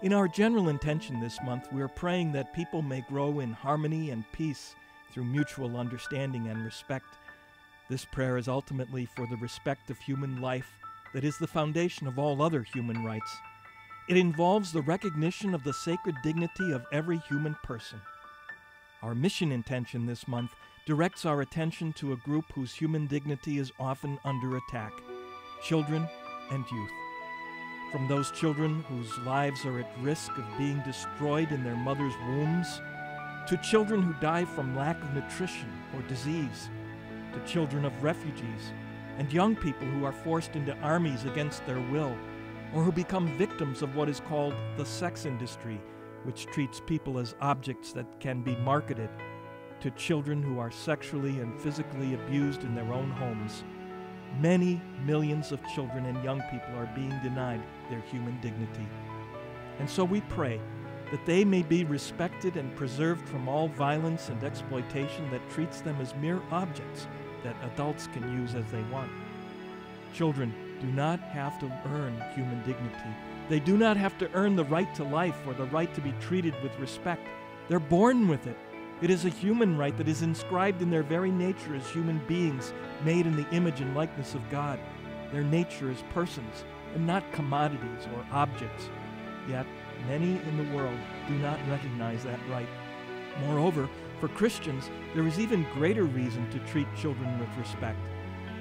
In our general intention this month, we are praying that people may grow in harmony and peace through mutual understanding and respect. This prayer is ultimately for the respect of human life that is the foundation of all other human rights. It involves the recognition of the sacred dignity of every human person. Our mission intention this month directs our attention to a group whose human dignity is often under attack: children and youth. From those children whose lives are at risk of being destroyed in their mother's wombs, to children who die from lack of nutrition or disease, to children of refugees, and young people who are forced into armies against their will, or who become victims of what is called the sex industry, which treats people as objects that can be marketed, to children who are sexually and physically abused in their own homes. Many millions of children and young people are being denied their human dignity. And so we pray that they may be respected and preserved from all violence and exploitation that treats them as mere objects that adults can use as they want. Children do not have to earn human dignity. They do not have to earn the right to life or the right to be treated with respect. They're born with it. It is a human right that is inscribed in their very nature as human beings made in the image and likeness of God. Their nature is persons and not commodities or objects. Yet, many in the world do not recognize that right. Moreover, for Christians, there is even greater reason to treat children with respect.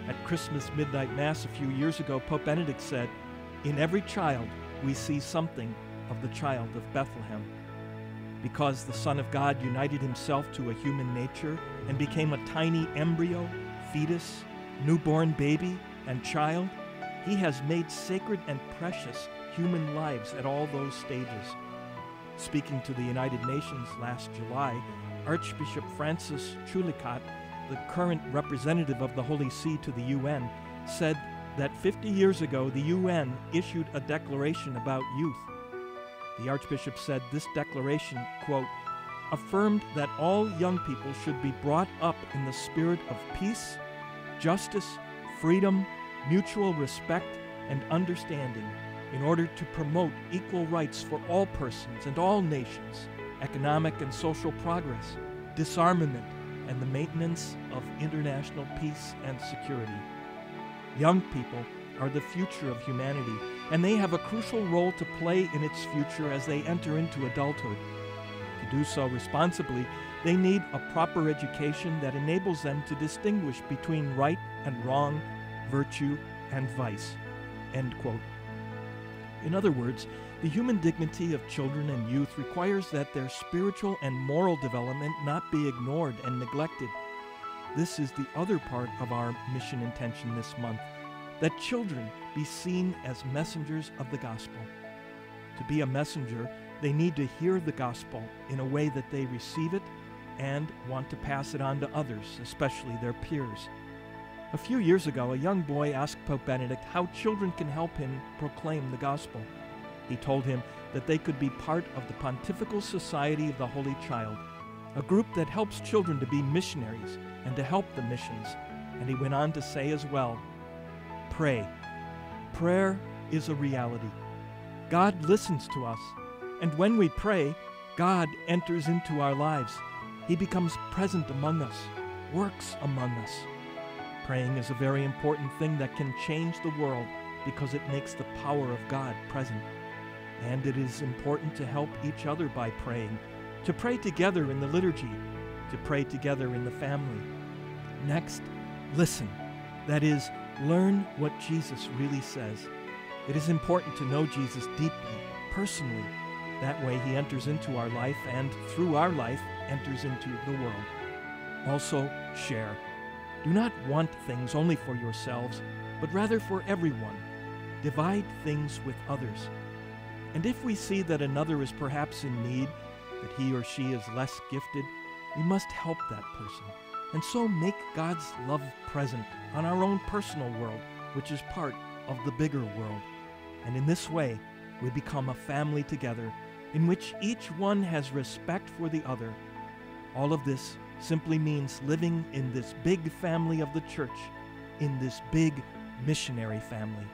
At Christmas Midnight Mass a few years ago, Pope Benedict said, "In every child we see something of the child of Bethlehem." Because the Son of God united himself to a human nature and became a tiny embryo, fetus, newborn baby, and child, he has made sacred and precious human lives at all those stages. Speaking to the United Nations last July, Archbishop Francis Chulikat, the current representative of the Holy See to the UN, said that 50 years ago the UN issued a declaration about youth. The Archbishop said this declaration, quote, affirmed that all young people should be brought up in the spirit of peace, justice, freedom, mutual respect, and understanding in order to promote equal rights for all persons and all nations, economic and social progress, disarmament, and the maintenance of international peace and security. Young people are the future of humanity, and they have a crucial role to play in its future as they enter into adulthood. To do so responsibly, they need a proper education that enables them to distinguish between right and wrong, virtue and vice." End quote. In other words, the human dignity of children and youth requires that their spiritual and moral development not be ignored and neglected. This is the other part of our mission intention this month, that children be seen as messengers of the gospel. To be a messenger, they need to hear the gospel in a way that they receive it and want to pass it on to others, especially their peers. A few years ago, a young boy asked Pope Benedict how children can help him proclaim the gospel. He told him that they could be part of the Pontifical Society of the Holy Child, a group that helps children to be missionaries and to help the missions. And he went on to say as well, pray. Prayer is a reality. God listens to us, and when we pray, God enters into our lives. He becomes present among us, works among us. Praying is a very important thing that can change the world because it makes the power of God present. And it is important to help each other by praying, to pray together in the liturgy, to pray together in the family. Next, listen. That is, learn what Jesus really says. It is important to know Jesus deeply, personally. That way he enters into our life and, through our life, enters into the world. Also, share. Do not want things only for yourselves, but rather for everyone. Divide things with others. And if we see that another is perhaps in need, that he or she is less gifted, we must help that person, and so make God's love present on our own personal world, which is part of the bigger world. And in this way, we become a family together, in which each one has respect for the other. All of this simply means living in this big family of the Church, in this big missionary family.